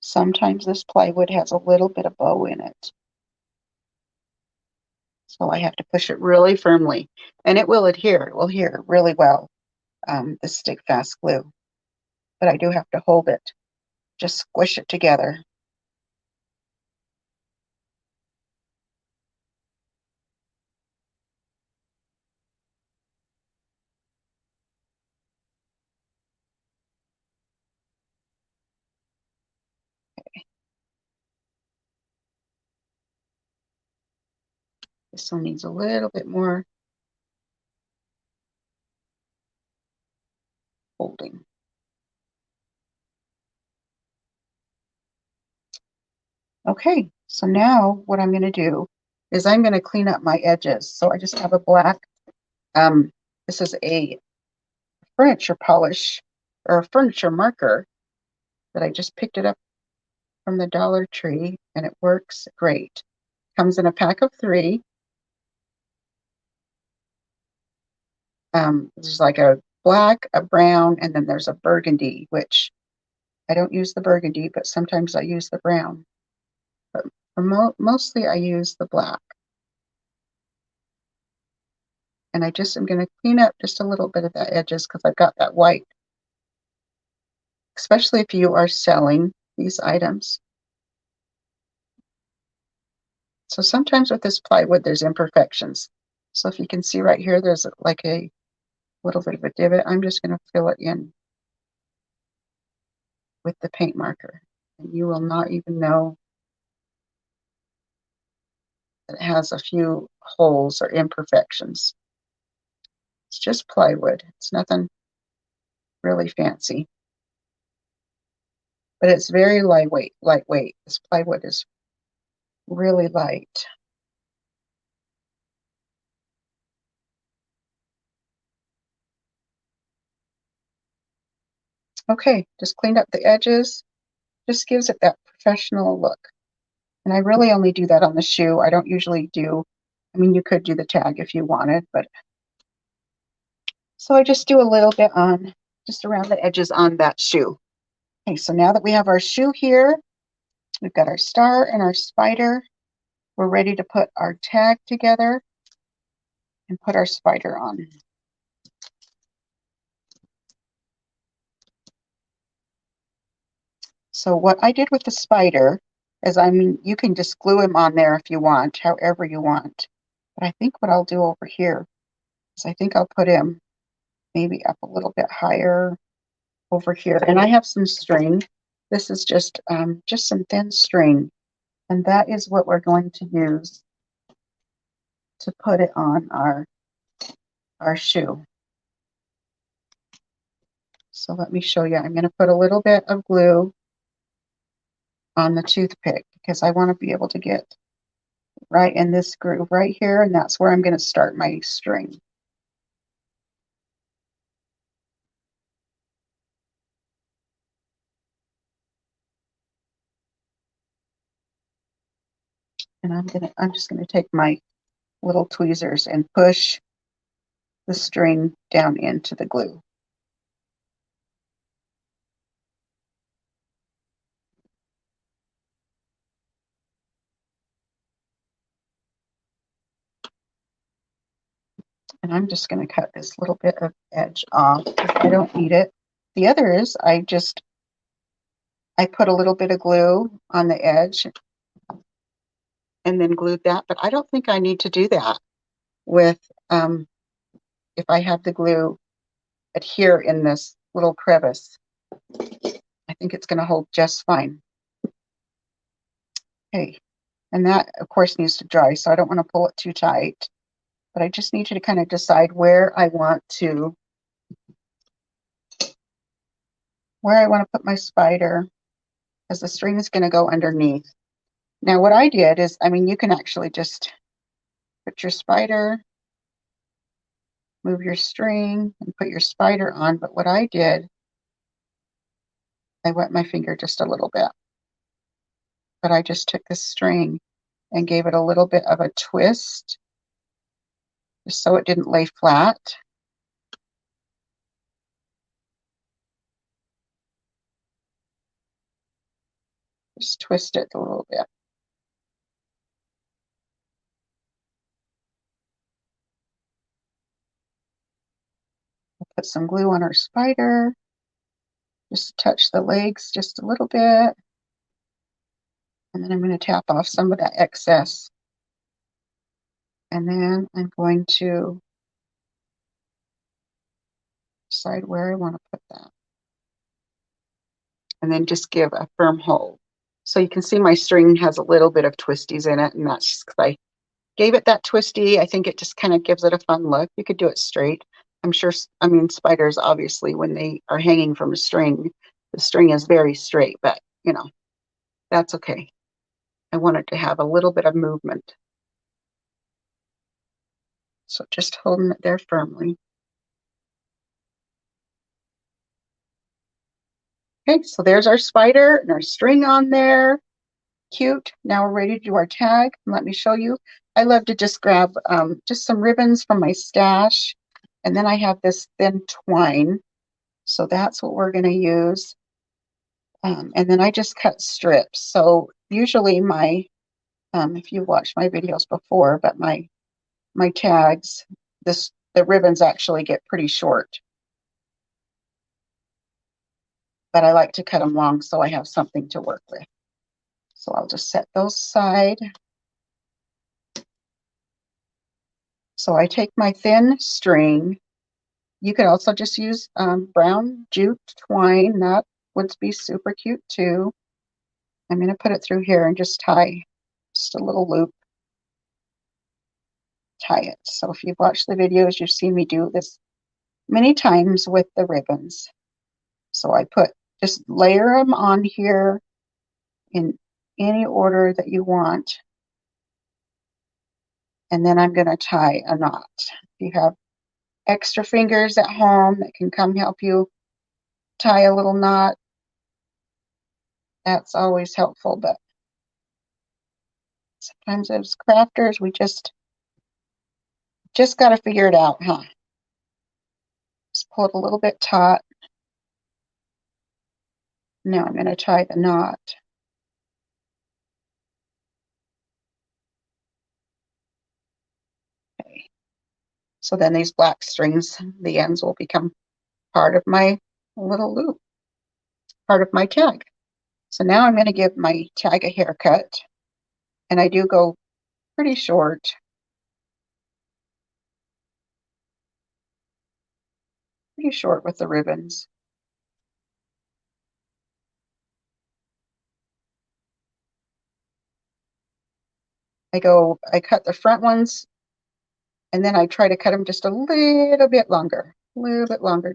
Sometimes this plywood has a little bit of bow in it. So I have to push it really firmly. And it will adhere. It will adhere really well, the stick fast glue. But I do have to hold it. Just squish it together. This one needs a little bit more holding. Okay, so now what I'm going to do is I'm going to clean up my edges. So I just have a black, this is a furniture polish or a furniture marker that I just picked it up from the Dollar Tree, and it works great. Comes in a pack of 3. There's like a black, a brown, and then there's a burgundy, which I don't use the burgundy, but sometimes I use the brown. But mostly I use the black. And I just am going to clean up just a little bit of the edges because I've got that white, especially if you are selling these items. So sometimes with this plywood, there's imperfections. So if you can see right here, there's like a little bit of a divot. I'm just going to fill it in with the paint marker. And you will not even know that it has a few holes or imperfections. It's just plywood. It's nothing really fancy. But it's very lightweight. This plywood is really light. Okay, just cleaned up the edges. Just gives it that professional look. And I really only do that on the shoe. I don't usually do, I mean, you could do the tag if you wanted, but so I just do a little bit on, just around the edges on that shoe. Okay, so now that we have our shoe here, we've got our star and our spider. We're ready to put our tag together and put our spider on. So what I did with the spider is, I mean, you can just glue him on there if you want, however you want. But I think what I'll do over here is I think I'll put him maybe up a little bit higher over here. And I have some string. This is just some thin string. And that is what we're going to use to put it on our shoe. So let me show you. I'm going to put a little bit of glue on the toothpick because I want to be able to get right in this groove right here. And that's where I'm going to start my string. And I'm just gonna take my little tweezers and push the string down into the glue. And I'm just going to cut this little bit of edge off because I don't need it. The other is I put a little bit of glue on the edge and then glued that, but I don't think I need to do that with if I have the glue adhere in this little crevice. I think it's going to hold just fine. Okay, and that of course needs to dry, so I don't want to pull it too tight, but I just need you to kind of decide where I want to put my spider, because the string is going to go underneath. Now what I did is, I mean, you can actually just put your spider, move your string, and put your spider on, but what I did, I wet my finger just a little bit. But I just took this string and gave it a little bit of a twist, just so it didn't lay flat. Just twist it a little bit. Put some glue on our spider. Just touch the legs just a little bit. And then I'm going to tap off some of that excess. And then I'm going to decide where I want to put that. And then just give a firm hold. So you can see my string has a little bit of twisties in it, and that's just because I gave it that twisty. I think it just kind of gives it a fun look. You could do it straight. I'm sure, I mean, spiders, obviously, when they are hanging from a string, the string is very straight, but, you know, that's okay. I want it to have a little bit of movement. So just holding it there firmly. Okay, so there's our spider and our string on there. Cute. Now we're ready to do our tag. Let me show you. I love to just grab just some ribbons from my stash. And then I have this thin twine. So that's what we're going to use. And then I just cut strips. So usually my, if you've watched my videos before, but my tags, the ribbons actually get pretty short. But I like to cut them long so I have something to work with. So I'll just set those aside. So I take my thin string. You could also just use brown jute twine. That would be super cute too. I'm going to put it through here and just tie just a little loop. Tie it. So if you've watched the videos, you've seen me do this many times with the ribbons. So I just layer them on here in any order that you want. And then I'm going to tie a knot. If you have extra fingers at home that can come help you tie a little knot, that's always helpful. But sometimes as crafters, we just got to figure it out, huh? Just pull it a little bit taut. Now I'm going to tie the knot. Okay. So then these black strings, the ends will become part of my little loop, part of my tag. So now I'm going to give my tag a haircut. And I do go pretty short. Pretty short with the ribbons. I cut the front ones, and then I try to cut them just a little bit longer,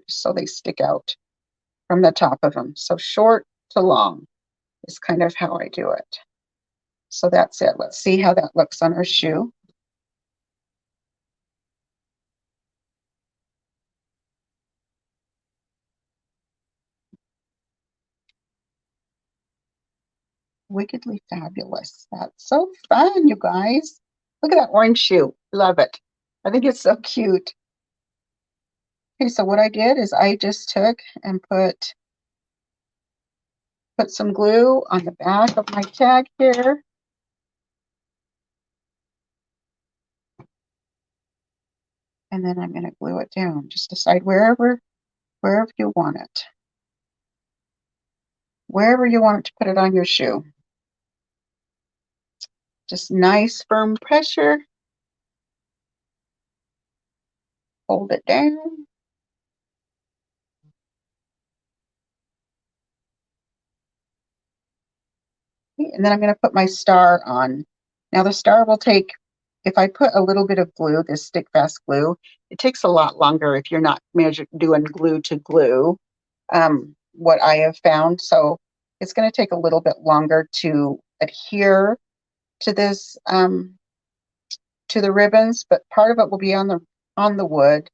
just so they stick out from the top of them. So short to long is kind of how I do it. So that's it. Let's see how that looks on our shoe. wickedly fabulous. That's so fun, you guys. Look at that orange shoe. Love it. I think it's so cute. Okay, so what I did is I just took and put some glue on the back of my tag here. And then I'm going to glue it down. Just decide wherever you want it. Wherever you want to put it on your shoe. Just nice firm pressure. Hold it down. And then I'm going to put my star on. Now the star will take, if I put a little bit of glue, this stick fast glue, it takes a lot longer if you're not doing glue to glue, what I have found. So it's going to take a little bit longer to adhere to this, to the ribbons, but part of it will be on the wood.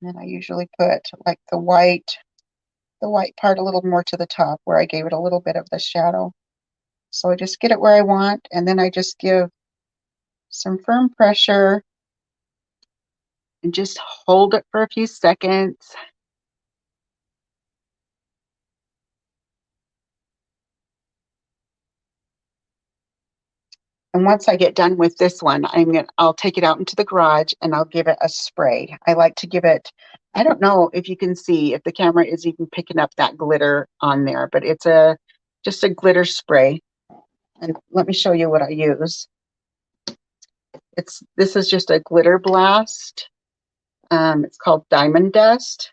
And then I usually put like the white part a little more to the top where I gave it a little bit of the shadow. So I just get it where I want, and then I just give some firm pressure and just hold it for a few seconds. And once I get done with this one, I'll take it out into the garage and I'll give it a spray. I like to give it, I don't know if you can see if the camera is even picking up that glitter on there, but it's just a glitter spray. And let me show you what I use. This is just a glitter blast. It's called Diamond Dust.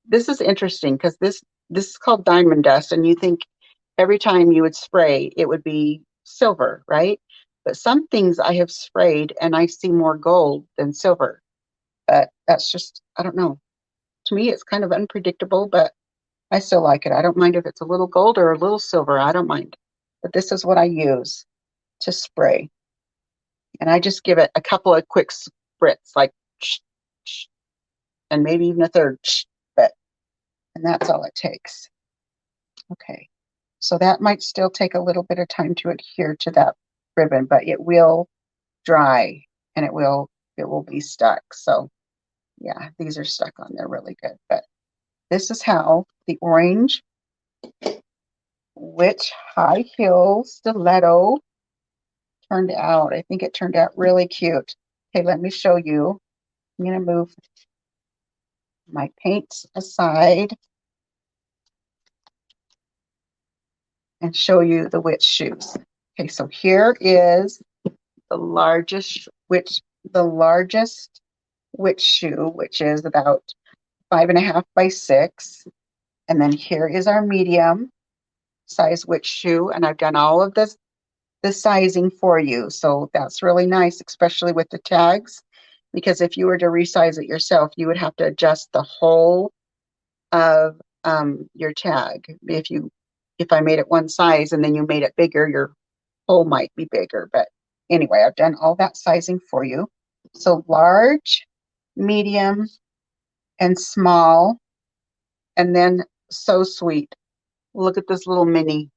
This is interesting because this is called Diamond Dust, and you think every time you would spray, it would be silver, right? But some things I have sprayed and I see more gold than silver. But that's just, I don't know. To me, it's kind of unpredictable, but I still like it. I don't mind if it's a little gold or a little silver. I don't mind. But this is what I use to spray. And I just give it a couple of quick spritz, like, and maybe even a third, but, and that's all it takes. Okay. So that might still take a little bit of time to adhere to that ribbon, but it will dry and it will be stuck. So yeah, these are stuck on there really good. But this is how the orange witch high heel stiletto turned out. I think it turned out really cute. Okay, let me show you. I'm going to move my paints aside and show you the witch shoes. Okay, so here is the largest witch shoe, which is about 5.5 by 6. And then here is our medium size witch shoe. And I've done all of the sizing for you. So that's really nice, especially with the tags, because if you were to resize it yourself, you would have to adjust the whole of your tag. If I made it one size and then you made it bigger, your hole might be bigger. But anyway, I've done all that sizing for you. So large, medium, and small, and then so sweet. Look at this little mini.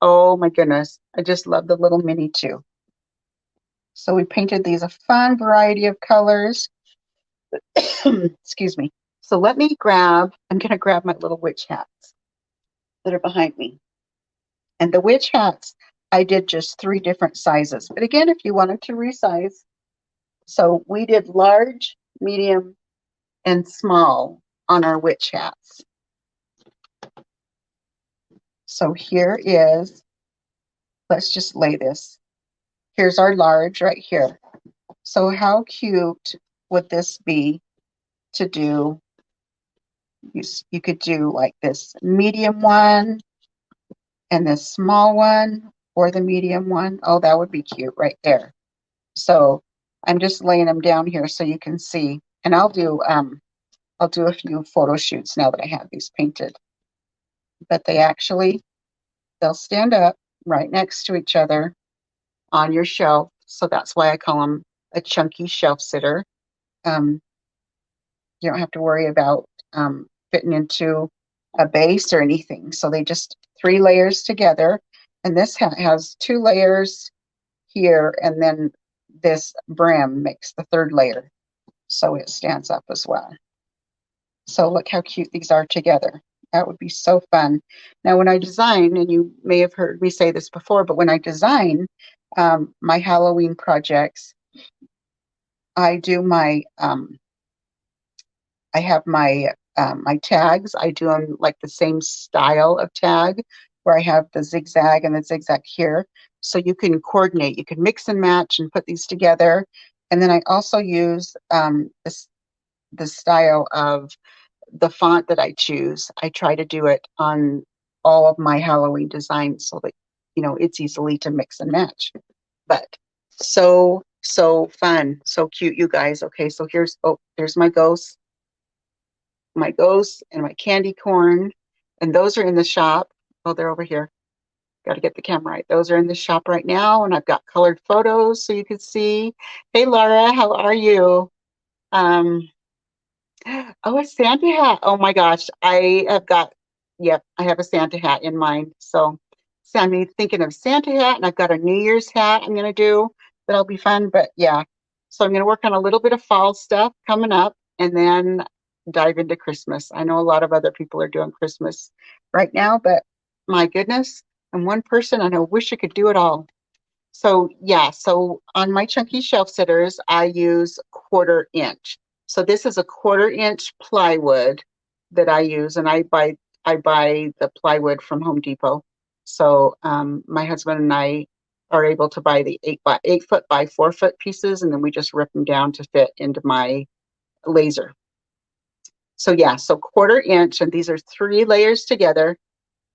Oh my goodness. I just love the little mini too. So we painted these a fun variety of colors. Excuse me. So I'm going to grab my little witch hats that are behind me. And the witch hats, I did just 3 different sizes. But again, if you wanted to resize, so we did large, medium, and small on our witch hats. So here is, let's just lay this. Here's our large right here. So how cute would this be to do? You could do like this medium one and this small one, or the medium one. Oh, that would be cute right there. So I'm just laying them down here so you can see. And I'll do a few photo shoots now that I have these painted. But they'll stand up right next to each other on your shelf. So that's why I call them a chunky shelf sitter. You don't have to worry about fitting into a base or anything. So they just 3 layers together. And this has 2 layers here, and then this brim makes the 3rd layer. So it stands up as well. So look how cute these are together. That would be so fun. Now, when I design, and you may have heard me say this before, but when I design my Halloween projects, I do I have my tags. I do them like the same style of tag, where I have the zigzag and the zigzag here. So you can coordinate. You can mix and match and put these together. And then I also use the style of the font that I choose. I try to do it on all of my Halloween designs so that, it's easily to mix and match. But so fun, so cute, you guys. Okay, so there's my ghosts and my candy corn, and those are in the shop. Oh, they're over here. Got to get the camera right. Those are in the shop right now, and I've got colored photos so you can see. Hey, Laura, how are you? Um, Oh, a Santa hat. Oh my gosh. Yep, I have a Santa hat in mind. So I'm thinking of Santa hat, and I've got a New Year's hat I'm going to do that'll be fun. But yeah, so I'm going to work on a little bit of fall stuff coming up and then dive into Christmas. I know a lot of other people are doing Christmas right now, but my goodness, I'm one person and I wish I could do it all. So yeah, so on my chunky shelf sitters, I use 1/4 inch. So this is a 1/4 inch plywood that I use, and I buy the plywood from Home Depot. So my husband and I are able to buy the 8 foot by 4 foot pieces, and then we just rip them down to fit into my laser. So yeah, so 1/4 inch, and these are 3 layers together.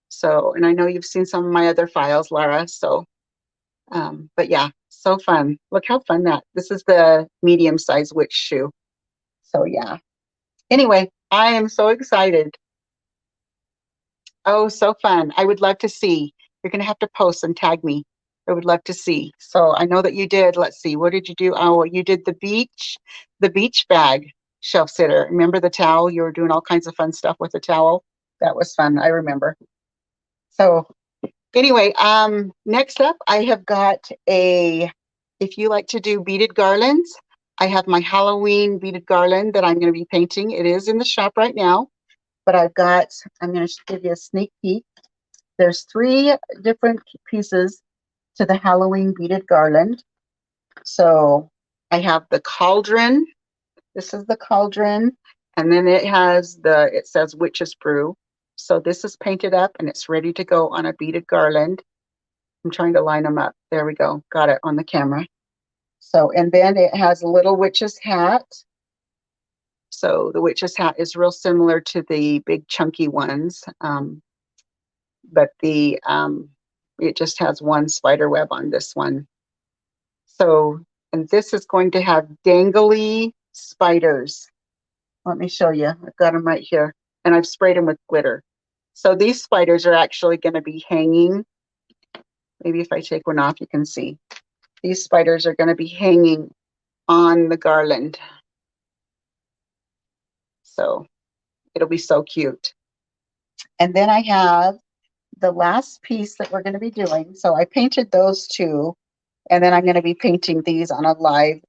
So, and I know you've seen some of my other files, Laura. But yeah, so fun. Look how fun this is the medium size witch shoe. So yeah. Anyway, I am so excited. Oh, so fun. I would love to see. You're going to have to post and tag me. I would love to see. So I know that you did. Let's see. What did you do? Oh, you did the beach bag shelf sitter. Remember the towel? You were doing all kinds of fun stuff with the towel. That was fun. I remember. So anyway, next up, I have got if you like to do beaded garlands, I have my Halloween beaded garland that I'm going to be painting. It is in the shop right now, but I'm going to give you a sneak peek. There's 3 different pieces to the Halloween beaded garland. So I have the cauldron. This is the cauldron. And then it says witch's brew. So this is painted up and it's ready to go on a beaded garland. I'm trying to line them up. There we go. Got it on the camera. So, and then it has a little witch's hat. So the witch's hat is real similar to the big chunky ones, but it just has one spider web on this one. So, and this is going to have dangly spiders. Let me show you. I've got them right here, and I've sprayed them with glitter. So these spiders are actually going to be hanging. Maybe if I take one off, you can see. These spiders are going to be hanging on the garland. So it'll be so cute. And then I have the last piece that we're going to be doing. So I painted those 2, and then I'm going to be painting these on a live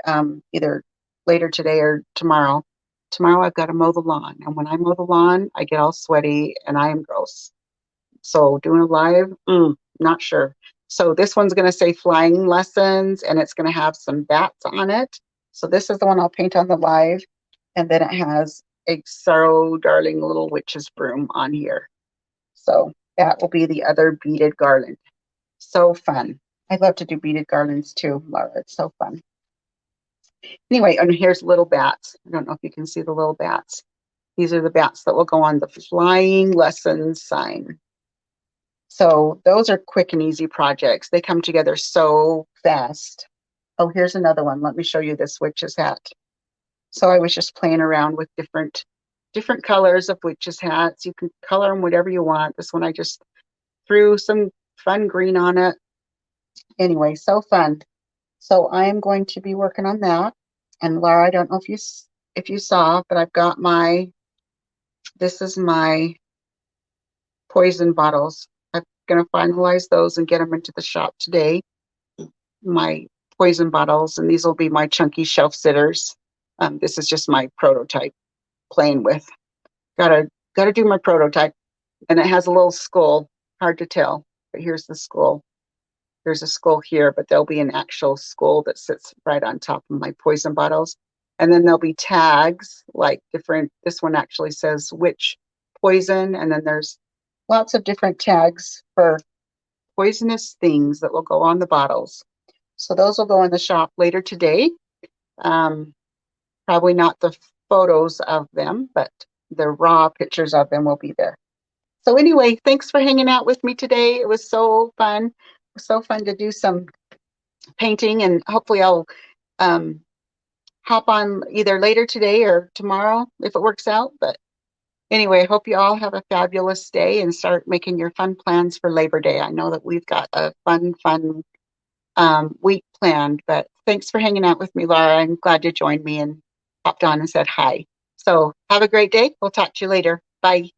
either later today or tomorrow. Tomorrow I've got to mow the lawn, and when I mow the lawn, I get all sweaty and I am gross. So doing a live, not sure. So this one's going to say flying lessons, and it's going to have some bats on it. So this is the one I'll paint on the live, and then it has a sorrow darling little witch's broom on here. So that will be the other beaded garland. So fun. I love to do beaded garlands too, Laura. It's so fun. Anyway, and here's little bats. I don't know if you can see the little bats. These are the bats that will go on the flying lessons sign. So those are quick and easy projects. They come together so fast. Oh, here's another one. Let me show you this witch's hat. So I was just playing around with different colors of witch's hats. You can color them whatever you want. This one I just threw some fun green on it. Anyway, so fun. So I am going to be working on that. And Laura, I don't know if you saw, but I've got my This is my poison bottles. I'm going to finalize those and get them into the shop today. My poison bottles, and these will be my chunky shelf sitters. This is just my prototype playing with. Gotta do my prototype. And it has a little skull, hard to tell, but here's the skull. There's a skull here, but there'll be an actual skull that sits right on top of my poison bottles. And then there'll be tags, like different, this one actually says which poison, and then there's lots of different tags for poisonous things that will go on the bottles. So those will go in the shop later today. Um, Probably not the photos of them, but the raw pictures of them will be there. So anyway, thanks for hanging out with me today. It was so fun. It was so fun to do some painting, and hopefully I'll um, hop on either later today or tomorrow if it works out. But anyway, I hope you all have a fabulous day and start making your fun plans for Labor Day. I know that we've got a fun week planned, but thanks for hanging out with me, Laura. I'm glad you joined me and popped on and said hi. So have a great day. We'll talk to you later. Bye.